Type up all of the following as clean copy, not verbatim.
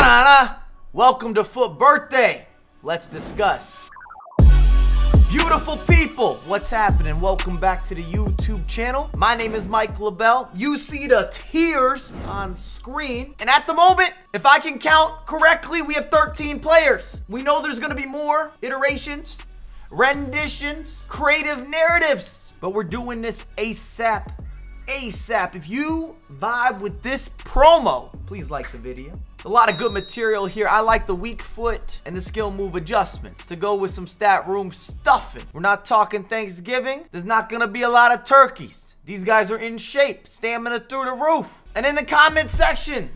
Ta-da! Welcome to FUT birthday. Let's discuss. Beautiful people, what's happening? Welcome back to the YouTube channel. My name is Mike LaBelle. You see the tiers on screen. And at the moment, if I can count correctly, we have 13 players. We know there's gonna be more iterations, renditions, creative narratives, but we're doing this ASAP. If you vibe with this promo, please like the video. A lot of good material here. I like the weak foot and the skill move adjustments to go with some stat room stuffing. We're not talking Thanksgiving. There's not gonna be a lot of turkeys. These guys are in shape, stamina through the roof. And in the comment section,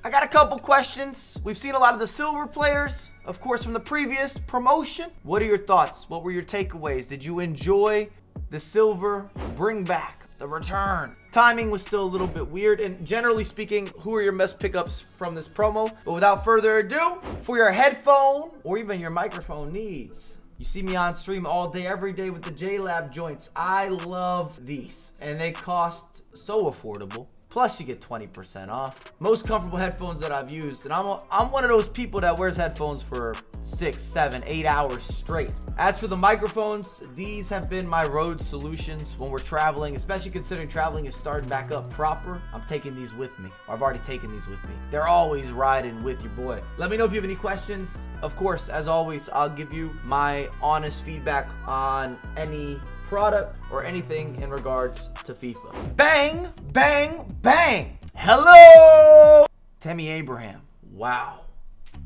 I got a couple questions. We've seen a lot of the silver players, of course, from the previous promotion. What are your thoughts? What were your takeaways? Did you enjoy the silver bring back? The return. Timing was still a little bit weird, and generally speaking, who are your best pickups from this promo? But without further ado, for your headphone or even your microphone needs, you see me on stream all day, every day with the JLab joints. I love these, and they cost so affordable. Plus, you get 20% off. Most comfortable headphones that I've used, and I'm one of those people that wears headphones for 6, 7, 8 hours straight. As for the microphones, these have been my road solutions when we're traveling, especially considering traveling is starting back up proper. I'm taking these with me. I've already taken these with me. They're always riding with your boy. Let me know if you have any questions. Of course, as always, I'll give you my honest feedback on any product or anything in regards to FIFA. Bang, bang, bang. Hello, Timmy Abraham. Wow.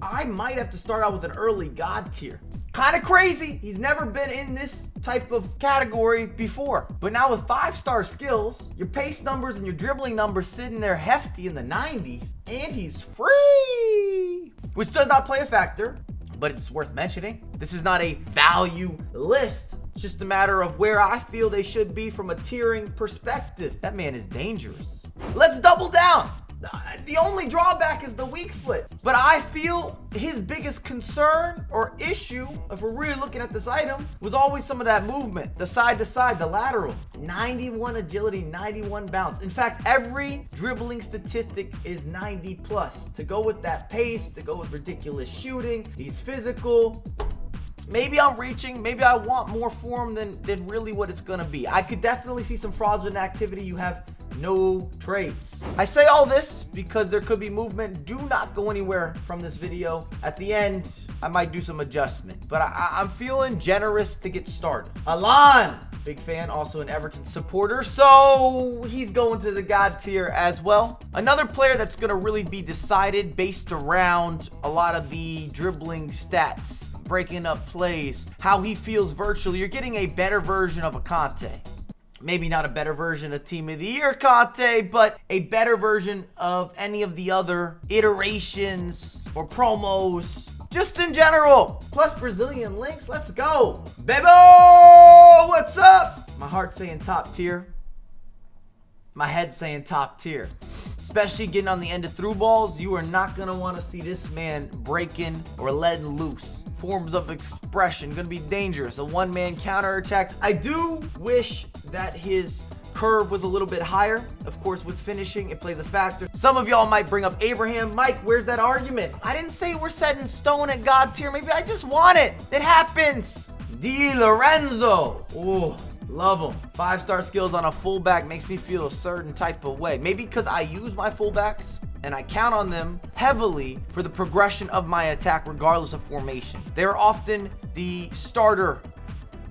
I might have to start out with an early God tier. Kind of crazy. He's never been in this type of category before. But now with 5-star skills, your pace numbers and your dribbling numbers sitting there hefty in the 90s, and he's free, which does not play a factor, but it's worth mentioning. This is not a value list. It's just a matter of where I feel they should be from a tiering perspective. That man is dangerous. Let's double down. The only drawback is the weak foot, but I feel his biggest concern or issue, if we're really looking at this item, was always some of that movement, the side to side, the lateral. 91 agility, 91 balance. In fact, every dribbling statistic is 90 plus. To go with that pace, to go with ridiculous shooting, he's physical. Maybe I'm reaching, maybe I want more for him than really what it's gonna be. I could definitely see some fraudulent activity. You have no traits. I say all this because there could be movement. Do not go anywhere from this video. At the end, I might do some adjustment, but I'm feeling generous to get started. Alon, big fan, also an Everton supporter, so he's going to the God tier as well. Another player that's gonna really be decided based around a lot of the dribbling stats, breaking up plays, how he feels virtually. You're getting a better version of a Conte. Maybe not a better version of Team of the Year Conte, but a better version of any of the other iterations or promos, just in general. Plus Brazilian links, let's go. Bebo, what's up? My heart's saying top tier. My head's saying top tier. Especially getting on the end of through balls, you are not going to want to see this man breaking or letting loose. Forms of expression, going to be dangerous. A one-man counterattack. I do wish that his curve was a little bit higher. Of course, with finishing, it plays a factor. Some of y'all might bring up Abraham. Mike, where's that argument? I didn't say we're set in stone at God tier. Maybe I just want it. It happens. Di Lorenzo. Oh. Love him. 5-star skills on a fullback makes me feel a certain type of way. Maybe because I use my fullbacks and I count on them heavily for the progression of my attack regardless of formation. They're often the starter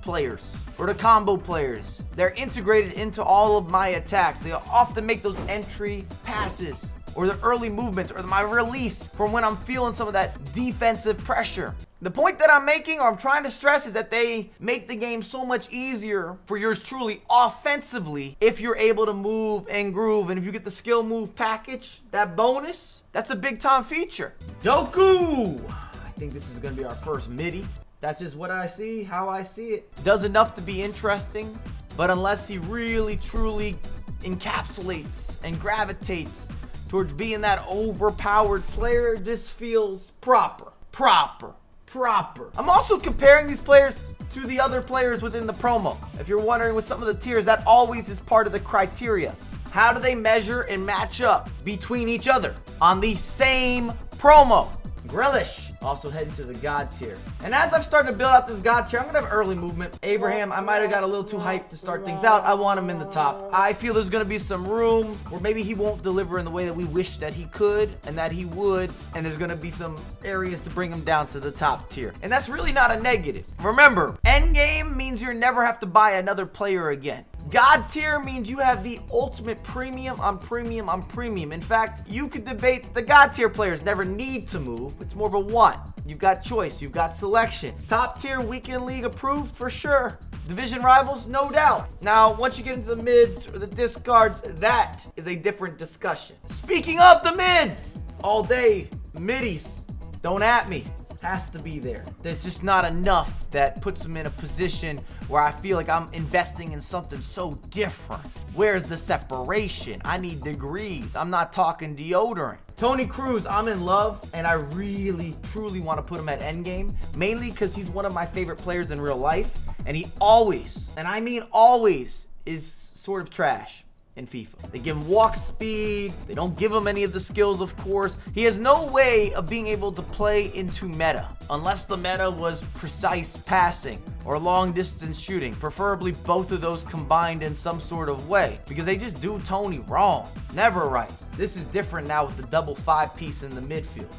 players or the combo players. They're integrated into all of my attacks. They often make those entry passes or the early movements or my release from when I'm feeling some of that defensive pressure. The point that I'm making, or I'm trying to stress, is that they make the game so much easier for yours truly offensively if you're able to move and groove. And if you get the skill move package, that bonus, that's a big time feature. Doku! I think this is going to be our first midi. That's just what I see, how I see it. Does enough to be interesting, but unless he really truly encapsulates and gravitates towards being that overpowered player, this feels proper. I'm also comparing these players to the other players within the promo. If you're wondering with some of the tiers, that always is part of the criteria. How do they measure and match up between each other on the same promo. Grealish also heading to the God tier. And as I've started to build out this God tier, I'm going to have early movement. Abraham, I might have got a little too hyped to start things out. I want him in the top. I feel there's going to be some room where maybe he won't deliver in the way that we wish that he could and that he would. And there's going to be some areas to bring him down to the top tier. And that's really not a negative. Remember, endgame means you never have to buy another player again. God tier means you have the ultimate premium on premium on premium. In fact, you could debate that the God tier players never need to move. It's more of a want. You've got choice. You've got selection. Top tier weekend league approved for sure. Division rivals, no doubt. Now, once you get into the mids or the discards, that is a different discussion. Speaking of the mids, all day, middies, don't at me. Has to be there. There's just not enough that puts them in a position where I feel like I'm investing in something so different. Where's the separation? I need degrees. I'm not talking deodorant. Tony Cruz, I'm in love, and I really, truly want to put him at endgame, mainly because he's one of my favorite players in real life, and he always, and I mean always, is sort of trash in FIFA. They give him walk speed. They don't give him any of the skills, of course. He has no way of being able to play into meta, unless the meta was precise passing or long distance shooting, preferably both of those combined in some sort of way, because they just do Tony wrong. Never right. This is different now with the double 5-piece in the midfield.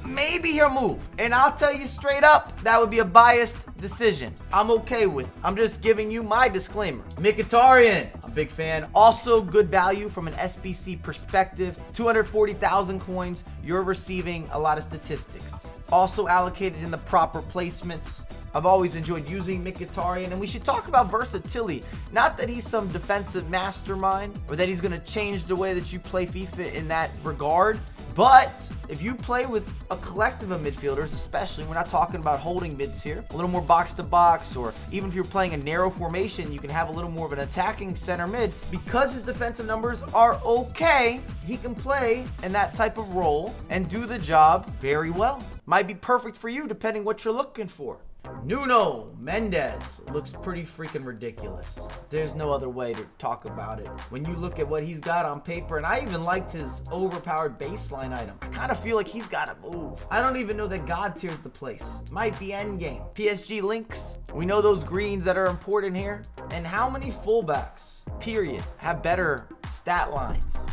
Maybe he'll move, and I'll tell you straight up, that would be a biased decision. I'm okay with it. I'm just giving you my disclaimer. Mkhitaryan, I'm a big fan. Also good value from an SBC perspective. 240,000 coins. You're receiving a lot of statistics. Also allocated in the proper placements. I've always enjoyed using Mkhitaryan, and we should talk about versatility. Not that he's some defensive mastermind or that he's going to change the way that you play FIFA in that regard. But if you play with a collective of midfielders, especially, we're not talking about holding mids here, a little more box to box, or even if you're playing a narrow formation, you can have a little more of an attacking center mid. Because his defensive numbers are okay, he can play in that type of role and do the job very well. Might be perfect for you depending what you're looking for. Nuno Mendez looks pretty freaking ridiculous. There's no other way to talk about it. When you look at what he's got on paper, and I even liked his overpowered baseline item, I kind of feel like he's got to move. I don't even know that God tier's the place. Might be endgame. PSG links. We know those greens that are important here. And how many fullbacks, period, have better stat lines?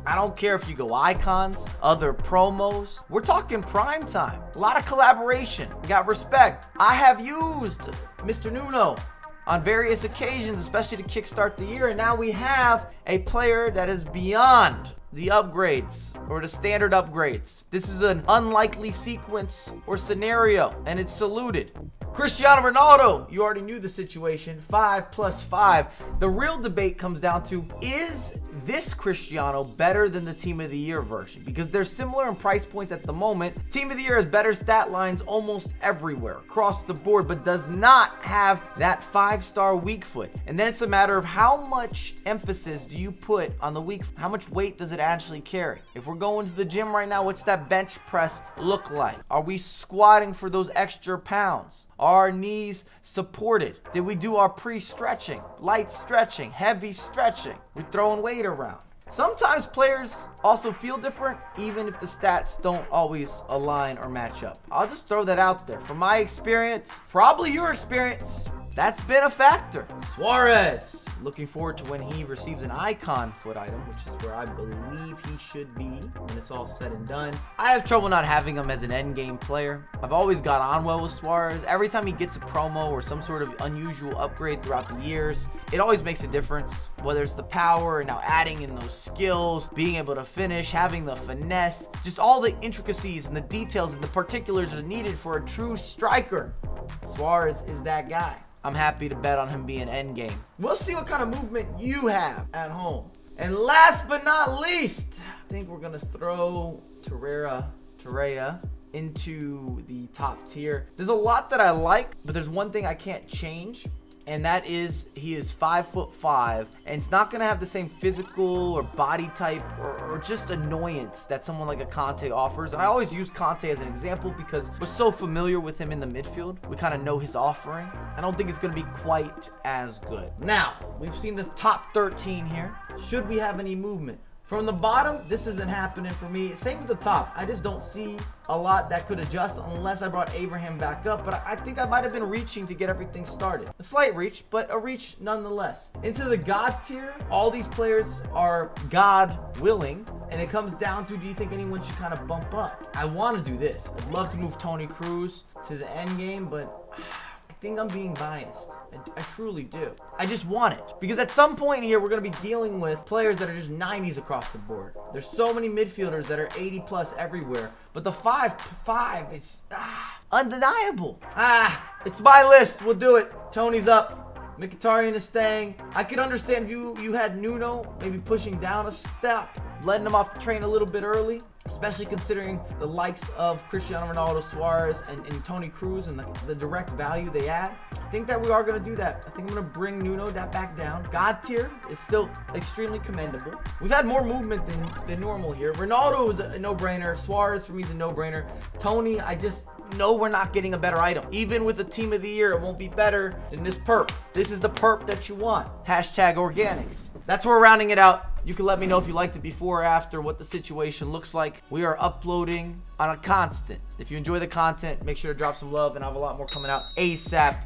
I don't care if you go icons, other promos. We're talking prime time. A lot of collaboration. Got respect. I have used Mr. Nuno on various occasions, especially to kickstart the year. And now we have a player that is beyond the upgrades or the standard upgrades. This is an unlikely sequence or scenario, and it's saluted. Cristiano Ronaldo, you already knew the situation, 5+5. The real debate comes down to, is this Cristiano better than the Team of the Year version? Because they're similar in price points at the moment. Team of the Year has better stat lines almost everywhere, across the board, but does not have that 5-star weak foot. And then it's a matter of how much emphasis do you put on the weak foot? How much weight does it actually carry? If we're going to the gym right now, what's that bench press look like? Are we squatting for those extra pounds? Are our knees supported? Did we do our pre-stretching, light stretching, heavy stretching? We're throwing weight around. Sometimes players also feel different, even if the stats don't always align or match up. I'll just throw that out there. From my experience, probably your experience, that's been a factor. Suarez, looking forward to when he receives an icon foot item, which is where I believe he should be when it's all said and done. I have trouble not having him as an endgame player. I've always got on well with Suarez. Every time he gets a promo or some sort of unusual upgrade throughout the years, it always makes a difference. Whether it's the power and now adding in those skills, being able to finish, having the finesse, just all the intricacies and the details and the particulars are needed for a true striker. Suarez is that guy. I'm happy to bet on him being endgame. We'll see what kind of movement you have at home. And last but not least, I think we're gonna throw Torreira into the top tier. There's a lot that I like, but there's one thing I can't change, and that is he is 5'5", and it's not gonna have the same physical or body type or just annoyance that someone like a Conte offers. And I always use Conte as an example because we're so familiar with him in the midfield. We kind of know his offering. I don't think it's gonna be quite as good. Now, we've seen the top 13 here. Should we have any movement? From the bottom, this isn't happening for me. Same with the top. I just don't see a lot that could adjust unless I brought Abraham back up. But I think I might have been reaching to get everything started. A slight reach, but a reach nonetheless. Into the God tier, all these players are God willing. And it comes down to, do you think anyone should kind of bump up? I want to do this. I'd love to move Toni Kroos to the end game, but I think I'm being biased. I truly do. I just want it. Because at some point here, we're going to be dealing with players that are just 90s across the board. There's so many midfielders that are 80 plus everywhere. But the 5 is undeniable. It's my list. We'll do it. Tony's up. Mkhitaryan is staying. I could understand if you had Nuno maybe pushing down a step, letting him off the train a little bit early, especially considering the likes of Cristiano Ronaldo, Suarez, and Toni Kroos and the direct value they add. I think that we are going to do that. I think I'm going to bring Nuno back down. God tier is still extremely commendable. We've had more movement than normal here. Ronaldo is a no-brainer. Suarez for me is a no-brainer. Tony, I just know we're not getting a better item. Even with the team of the year, it won't be better than this perp. This is the perp that you want. Hashtag organics. That's where we're rounding it out. You can let me know if you liked it before or after, what the situation looks like. We are uploading on a constant. If you enjoy the content, make sure to drop some love, and I have a lot more coming out ASAP.